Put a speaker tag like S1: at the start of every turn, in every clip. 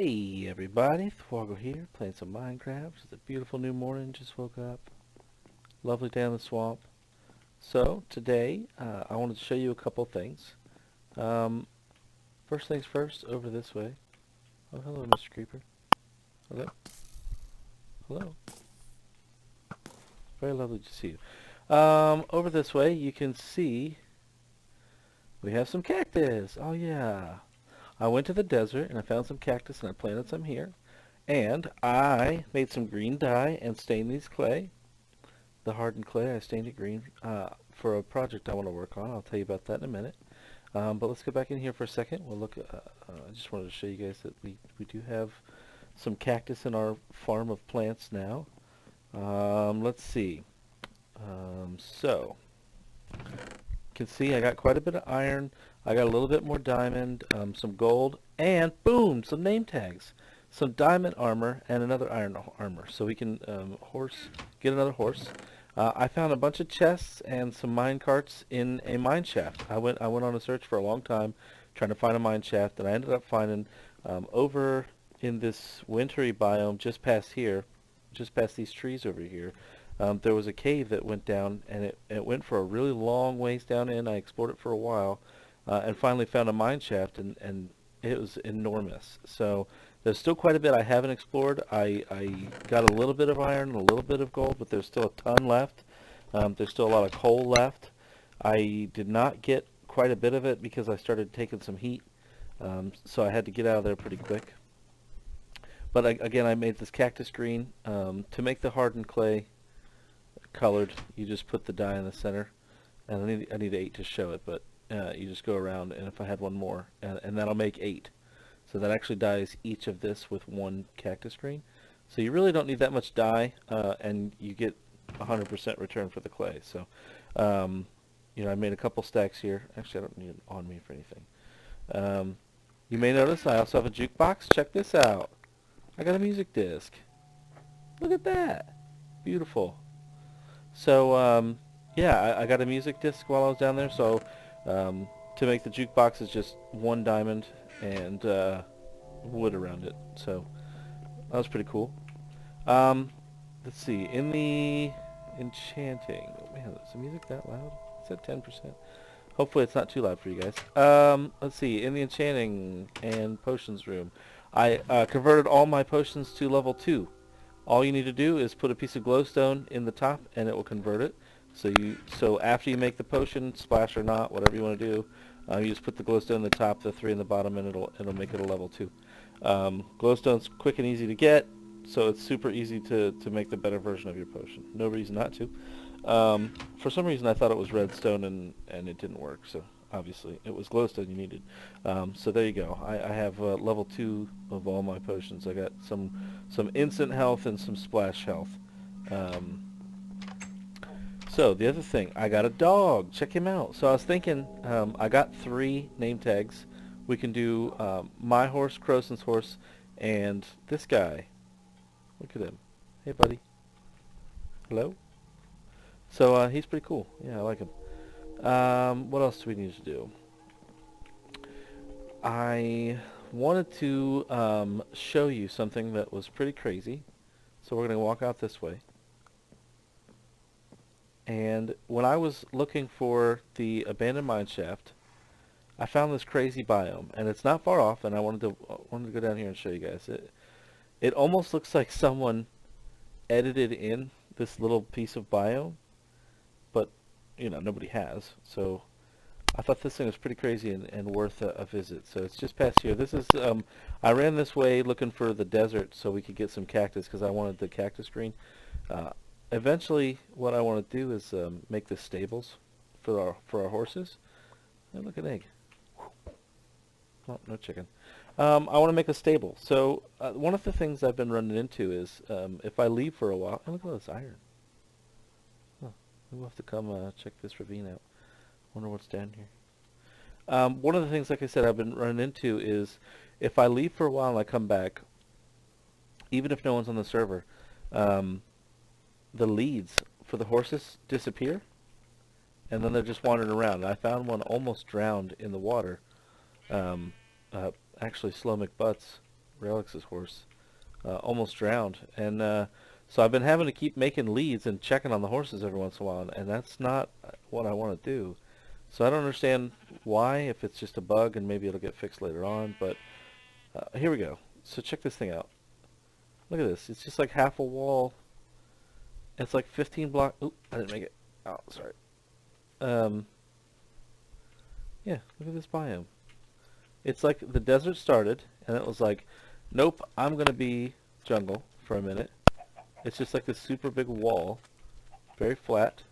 S1: Hey everybody, Thwargle here, playing some Minecraft. It's a beautiful new morning, just woke up. Lovely day in the swamp. So, today, I wanted to show you a couple things. Um, First things first, over this way. Oh, hello, Mr. Creeper. Hello? Hello? Very lovely to see you. Over this way, you can see we have some cactus. Oh yeah. I went to the desert and I found some cactus and I planted some here. And I made some green dye and stained these clay. The hardened clay, I stained it green for a project I want to work on. I'll tell you about that in a minute. But let's go back in here for a second. We'll look. I just wanted to show you guys that we do have some cactus in our farm of plants now. Let's see. So you can see I got quite a bit of iron. I got a little bit more diamond, some gold, and boom, some name tags. Some diamond armor and another iron armor. So we can get another horse. I found a bunch of chests and some mine carts in a mine shaft. I went on a search for a long time trying to find a mine shaft, and I ended up finding over in this wintry biome just past here, just past these trees over here, there was a cave that went down, and it went for a really long ways down in. I explored it for a while, and finally found a mine shaft, and it was enormous. So there's still quite a bit I haven't explored. I got a little bit of iron and a little bit of gold, but there's still a ton left. There's still a lot of coal left. I did not get quite a bit of it because I started taking some heat, so I had to get out of there pretty quick. But again, I made this cactus green. To make the hardened clay colored, you just put the dye in the center. And I need 8 to show it, but you just go around, and if I had one more, and that'll make 8. So that actually dyes each of this with one cactus green. So you really don't need that much dye, and you get 100% return for the clay. So, I made a couple stacks here. Actually, I don't need it on me for anything. You may notice I also have a jukebox. Check this out. I got a music disc. Look at that. Beautiful. So, yeah, I got a music disc while I was down there. So, to make the jukebox is just one diamond and wood around it. So that was pretty cool. Let's see. In the enchanting, oh man, is the music that loud? It's at 10%. Hopefully it's not too loud for you guys. Let's see. In the enchanting and potions room, I converted all my potions to level 2. All you need to do is put a piece of glowstone in the top, and it will convert it. So after you make the potion, splash or not, whatever you want to do, you just put the glowstone in the top, the 3 in the bottom, and it'll make it a level 2. Glowstone's quick and easy to get, so it's super easy to make the better version of your potion. No reason not to. For some reason I thought it was redstone and it didn't work, so obviously it was glowstone you needed. So there you go. I have level 2 of all my potions. I got some instant health and some splash health. So the other thing, I got a dog. Check him out. So I was thinking, I got 3 name tags. We can do my horse, Croson's horse, and this guy. Look at him. Hey, buddy. Hello? So he's pretty cool. Yeah, I like him. What else do we need to do? I wanted to show you something that was pretty crazy. So we're going to walk out this way. And when I was looking for the abandoned mine shaft, I found this crazy biome, and it's not far off. And I wanted to go down here and show you guys. It almost looks like someone edited in this little piece of biome, but nobody has. So I thought this thing was pretty crazy and worth a visit. So it's just past here. This is I ran this way looking for the desert so we could get some cactus because I wanted the cactus green. Eventually, what I want to do is make the stables for our horses. And look at an egg. Oh, no chicken. I want to make a stable. So one of the things I've been running into is if I leave for a while, and look at all this iron. Huh. We'll have to come check this ravine out. Wonder what's down here. One of the things, like I said, I've been running into is if I leave for a while and I come back, even if no one's on the server, the leads for the horses disappear, and then they're just wandering around. And I found one almost drowned in the water. Actually, Slow McButts Relix's horse, almost drowned. And so I've been having to keep making leads and checking on the horses every once in a while, and that's not what I want to do. So I don't understand why, if it's just a bug and maybe it'll get fixed later on, but here we go. So check this thing out. Look at this. It's just like half a wall. It's like 15 block. Oop, I didn't make it. Oh, sorry. Um, yeah, look at this biome. It's like the desert started, and it was like, nope, I'm going to be jungle for a minute. It's just like this super big wall, very flat,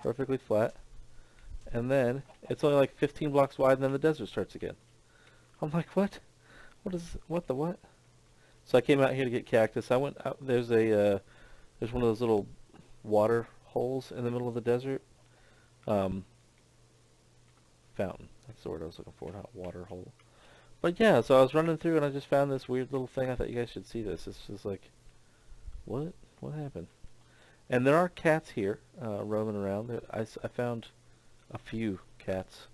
S1: perfectly flat. And then it's only like 15 blocks wide, and then the desert starts again. I'm like, what? What the what? So I came out here to get cactus. I went out, there's one of those little water holes in the middle of the desert. Um, Fountain. That's the word I was looking for, not water hole. But yeah, so I was running through and I just found this weird little thing. I thought you guys should see this. It's just like, what? What happened? And there are cats here roaming around. I found a few cats.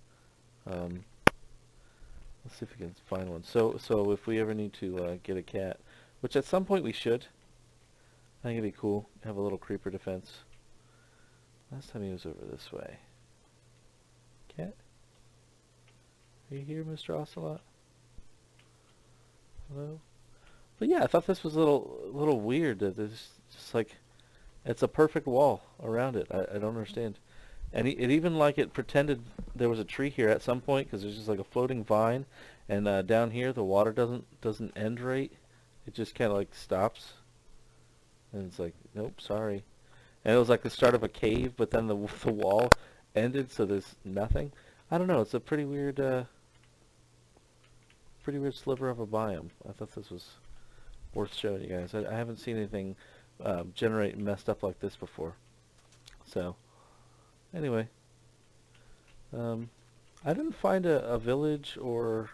S1: Let's see if we can find one. So if we ever need to get a cat, which at some point we should, I think it'd be cool. Have a little creeper defense. Last time he was over this way. Cat? Are you here, Mr. Ocelot? Hello? But yeah, I thought this was a little weird that there's just like, it's a perfect wall around it. I don't understand. And it even like it pretended there was a tree here at some point because there's just like a floating vine, and down here the water doesn't end right. It just kind of like stops, and it's like, nope, sorry. And it was like the start of a cave, but then the wall ended, so there's nothing. I don't know. It's a pretty weird sliver of a biome. I thought this was worth showing you guys. I haven't seen anything generate messed up like this before. So. Anyway, I didn't find a village or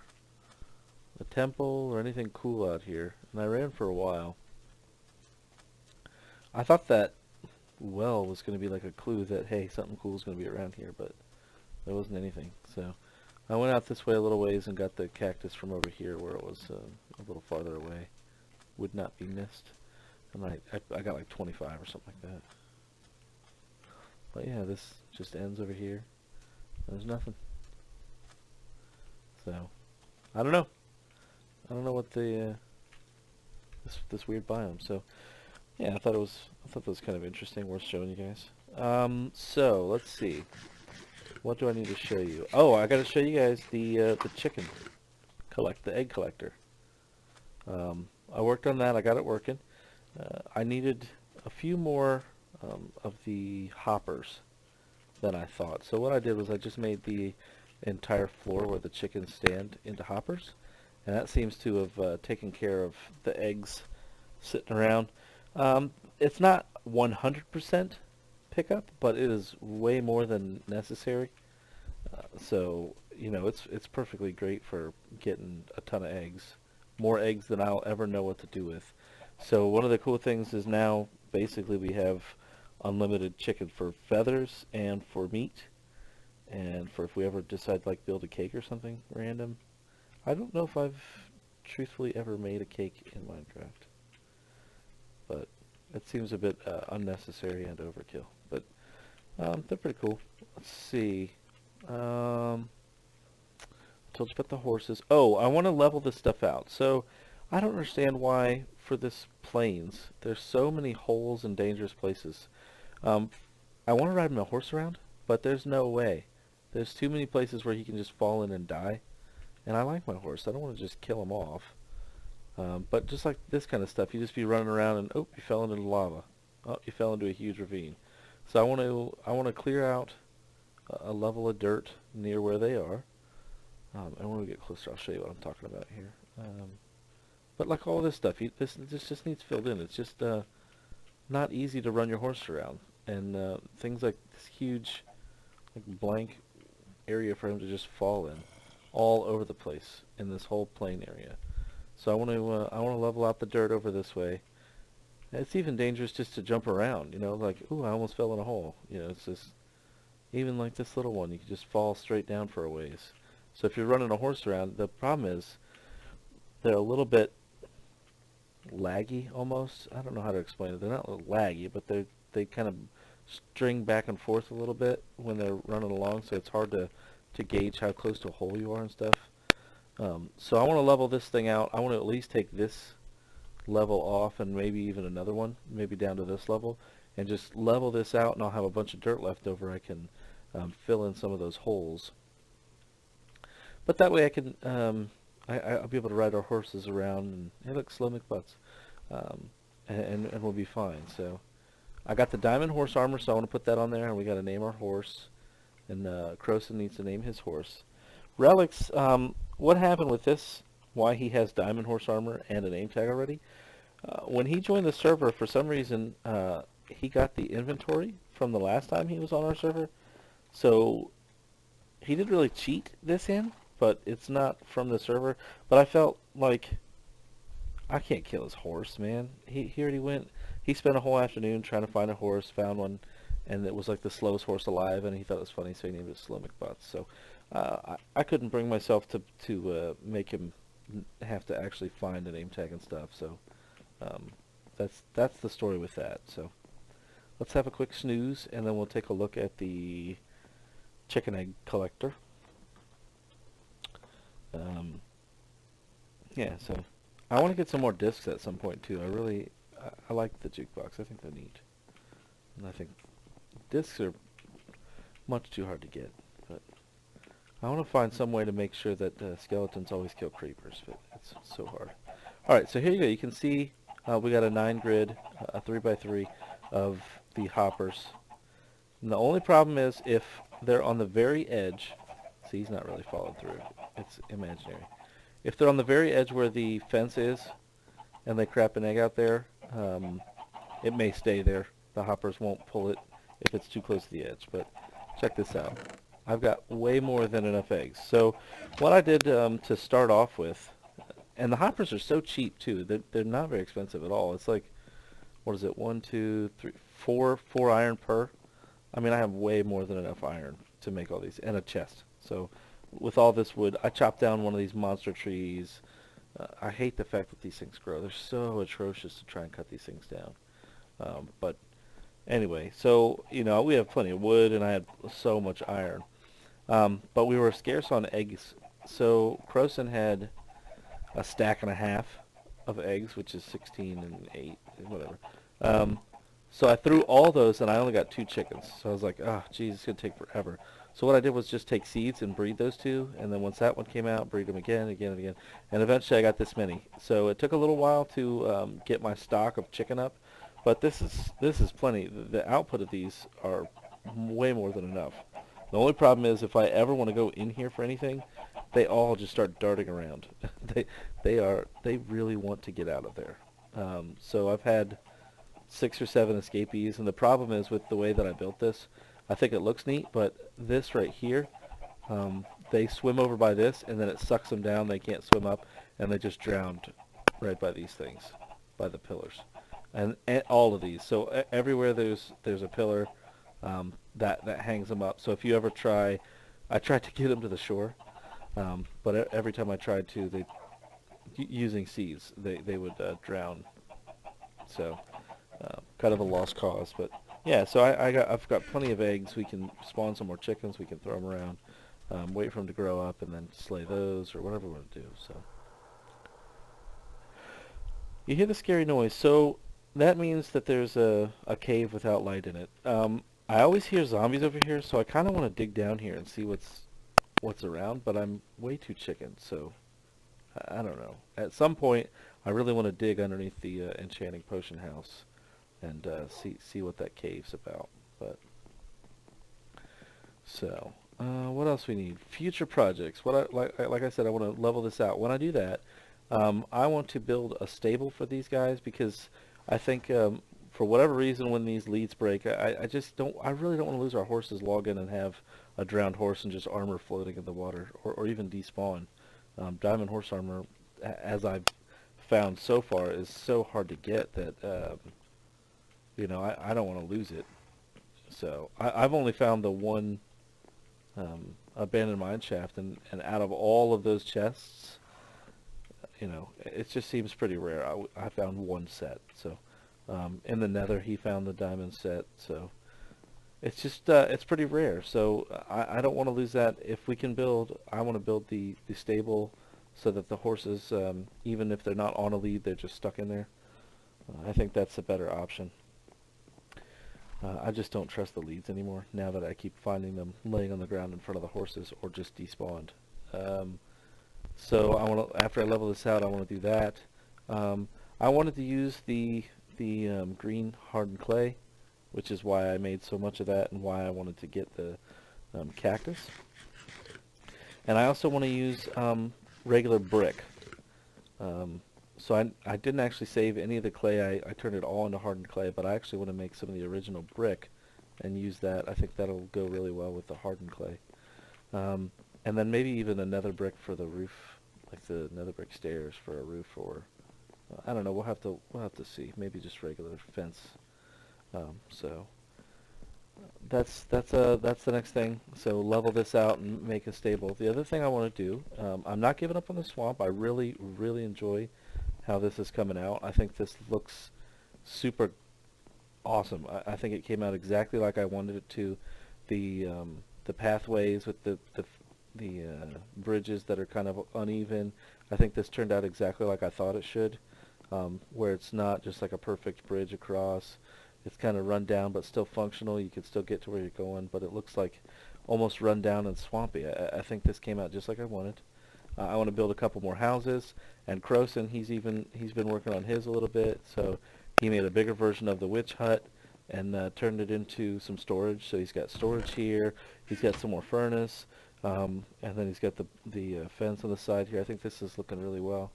S1: a temple or anything cool out here, and I ran for a while. I thought that well was going to be like a clue that, hey, something cool is going to be around here, but there wasn't anything. So I went out this way a little ways and got the cactus from over here where it was a little farther away. Would not be missed. And I got like 25 or something like that. But yeah, this just ends over here. There's nothing. So, I don't know. I don't know what the this weird biome. So, yeah, I thought that was kind of interesting, worth showing you guys. So let's see. What do I need to show you? Oh, I got to show you guys the chicken the egg collector. I worked on that. I got it working. I needed a few more of the hoppers than I thought. So what I did was I just made the entire floor where the chickens stand into hoppers, and that seems to have taken care of the eggs sitting around. It's not 100% pickup, but it is way more than necessary. So you know, it's perfectly great for getting a ton of eggs, more eggs than I'll ever know what to do with. So one of the cool things is now basically we have unlimited chicken for feathers and for meat, and for if we ever decide to like build a cake or something random. I don't know if I've truthfully ever made a cake in Minecraft, but it seems a bit unnecessary and overkill. But they're pretty cool. Let's see. I told you about the horses. Oh, I want to level this stuff out. So I don't understand why for this plains there's so many holes and dangerous places. I want to ride my horse around, but there's no way. There's too many places where he can just fall in and die. And I like my horse. I don't want to just kill him off. But just like this kind of stuff, you just be running around and, oh, you fell into the lava. Oh, you fell into a huge ravine. So I want to clear out a level of dirt near where they are. And when we get closer, I'll show you what I'm talking about here. But like all this stuff, this just needs filled in. It's just not easy to run your horse around. And things like this huge like blank area for him to just fall in all over the place in this whole plain area. So I want to level out the dirt over this way. And it's even dangerous just to jump around, you know, like, ooh, I almost fell in a hole. You know, it's just, even like this little one, you can just fall straight down for a ways. So if you're running a horse around, the problem is they're a little bit laggy almost. I don't know how to explain it. They're not laggy, but they kind of string back and forth a little bit when they're running along, so it's hard to gauge how close to a hole you are and stuff. So I want to level this thing out. I want to at least take this level off and maybe even another one, maybe down to this level, and just level this out, and I'll have a bunch of dirt left over. I can fill in some of those holes. But that way I can, I'll be able to ride our horses around, and hey, look, slow McButts, and we'll be fine. So I got the diamond horse armor, so I want to put that on there, and we got to name our horse, and Croson needs to name his horse. Relics, what happened with this, why he has diamond horse armor and a name tag already? When he joined the server, for some reason, he got the inventory from the last time he was on our server, so he didn't really cheat this in, but it's not from the server. But I felt like I can't kill his horse, man. He already went. He spent a whole afternoon trying to find a horse, found one, and it was like the slowest horse alive, and he thought it was funny, so he named it Slow McButts. So I couldn't bring myself to make him have to actually find a name tag and stuff. So that's the story with that. So let's have a quick snooze, and then we'll take a look at the chicken egg collector. Yeah, so I want to get some more discs at some point too. I like the jukebox. I think they're neat, and I think discs are much too hard to get. But I want to find some way to make sure that skeletons always kill creepers, but it's so hard. All right, so here you go. You can see we got a 9 grid, a 3x3 of the hoppers. And the only problem is if they're on the very edge. See, he's not really following through. It's imaginary. If they're on the very edge where the fence is, and they crap an egg out there, it may stay there. The hoppers won't pull it if it's too close to the edge. But check this out. I've got way more than enough eggs. So what I did to start off with, and the hoppers are so cheap too. They're not very expensive at all. It's like, what is it? 1, 2, 3, 4 iron per. I mean, I have way more than enough iron to make all these, and a chest. So with all this wood, I chopped down one of these monster trees. I hate the fact that these things grow. They're so atrocious to try and cut these things down. But anyway, so, you know, we have plenty of wood, and I had so much iron. But we were scarce on eggs. So Croson had a stack and a half of eggs, which is 16 and 8, whatever. So I threw all those, and I only got 2 chickens. So I was like, oh, geez, it's going to take forever. So what I did was just take seeds and breed those 2, and then once that one came out, breed them again, again, and again. And eventually I got this many. So it took a little while to get my stock of chicken up, but this is plenty. The output of these are way more than enough. The only problem is if I ever want to go in here for anything, they all just start darting around. they really want to get out of there. So I've had 6 or 7 escapees, and the problem is with the way that I built this, I think it looks neat, but this right here, they swim over by this, and then it sucks them down. They can't swim up, and they just drowned right by these things, by the pillars, and all of these. So everywhere there's a pillar that hangs them up. So if you ever try, I tried to get them to the shore, but every time I tried to, using seeds, they would drown. So kind of a lost cause, but yeah. So I've got plenty of eggs. We can spawn some more chickens. We can throw them around, wait for them to grow up, and then slay those or whatever we want to do. So you hear the scary noise. So that means that there's a cave without light in it. I always hear zombies over here, so I kind of want to dig down here and see what's around. But I'm way too chicken, so I don't know. At some point, I really want to dig underneath the enchanting potion house and see what that cave's about. But so what else we need? Future projects. Like I said, I want to level this out. When I do that, I want to build a stable for these guys, because I think for whatever reason when these leads break, I just don't. I really don't want to lose our horses, log in and have a drowned horse and just armor floating in the water, or even despawn. Diamond horse armor, as I've found so far, is so hard to get that you know, I don't want to lose it. So I've only found the one abandoned mine shaft, and out of all of those chests, you know, it just seems pretty rare. I found one set, so in the Nether he found the diamond set, so it's just it's pretty rare. So I don't want to lose that. If we can build, I want to build the stable so that the horses, even if they're not on a lead, they're just stuck in there. I think that's a better option. I just don't trust the leads anymore now that I keep finding them laying on the ground in front of the horses or just despawned. So I want to, after I level this out, I want to do that. I wanted to use the green hardened clay, which is why I made so much of that and why I wanted to get the cactus. And I also want to use regular brick. So I didn't actually save any of the clay. I turned it all into hardened clay, but I actually want to make some of the original brick and use that. I think that'll go really well with the hardened clay. And then maybe even a nether brick for the roof, like the nether brick stairs for a roof, or I don't know. We'll have to see. Maybe just regular fence. So that's the next thing. So level this out and make a stable. The other thing I want to do, I'm not giving up on the swamp. I really enjoy how this is coming out. I think this looks super awesome. I think it came out exactly like I wanted it to. The pathways with the bridges that are kind of uneven. I think this turned out exactly like I thought it should, where it's not just like a perfect bridge across. It's kind of run down but still functional. You can still get to where you're going, but it looks like almost run down and swampy. I think this came out just like I wanted. I want to build a couple more houses, and Croson, he's been working on his a little bit, so he made a bigger version of the witch hut and turned it into some storage. So he's got storage here. He's got some more furnace. And then he's got the fence on the side here. I think this is looking really well.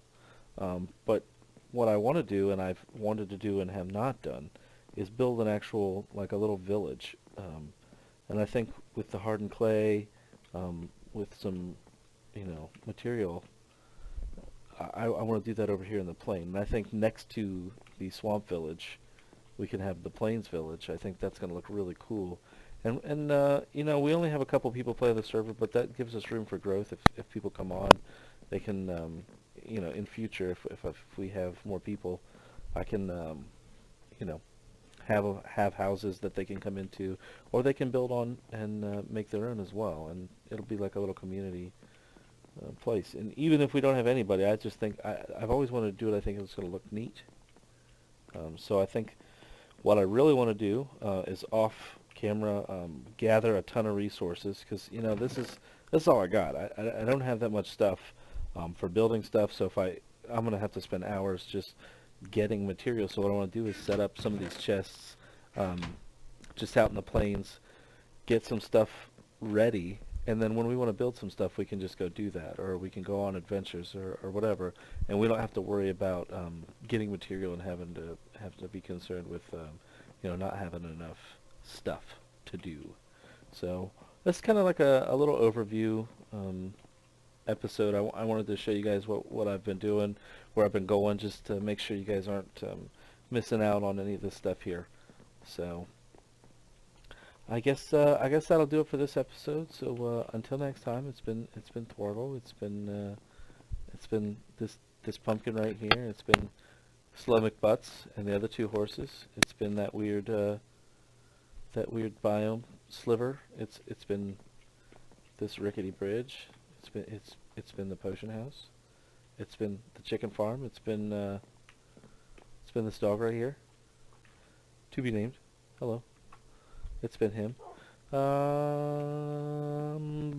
S1: But what I want to do, and I've wanted to do and have not done, is build an actual, like a little village. And I think with the hardened clay, with some, material, I want to do that over here in the plain. And I think next to the swamp village, we can have the plains village. I think that's going to look really cool. And we only have a couple people play the server, but that gives us room for growth. If people come on, they can, in future, if we have more people, I can, have houses that they can come into, or they can build on and make their own as well, and it'll be like a little community place. And even if we don't have anybody, I just think I've always wanted to do it. I think it's going to look neat. So I think what I really want to do is off camera gather a ton of resources, because this is all I got. I don't have that much stuff for building stuff, so if I'm gonna have to spend hours just getting material. So what I want to do is set up some of these chests just out in the plains, get some stuff ready, and then when we want to build some stuff, we can just go do that, or we can go on adventures or whatever, and we don't have to worry about getting material and having to be concerned with not having enough stuff to do. So that's kind of like a little overview episode. I wanted to show you guys what I've been doing, where I've been going, just to make sure you guys aren't missing out on any of this stuff here. So I guess that'll do it for this episode. So until next time, it's been Thwargle. It's been this pumpkin right here. It's been Slow McButts and the other two horses. It's been that weird biome Sliver. It's been this rickety bridge. It's been the potion house. It's been the chicken farm. It's been this dog right here. To be named. Hello. It's been him.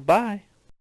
S1: Bye.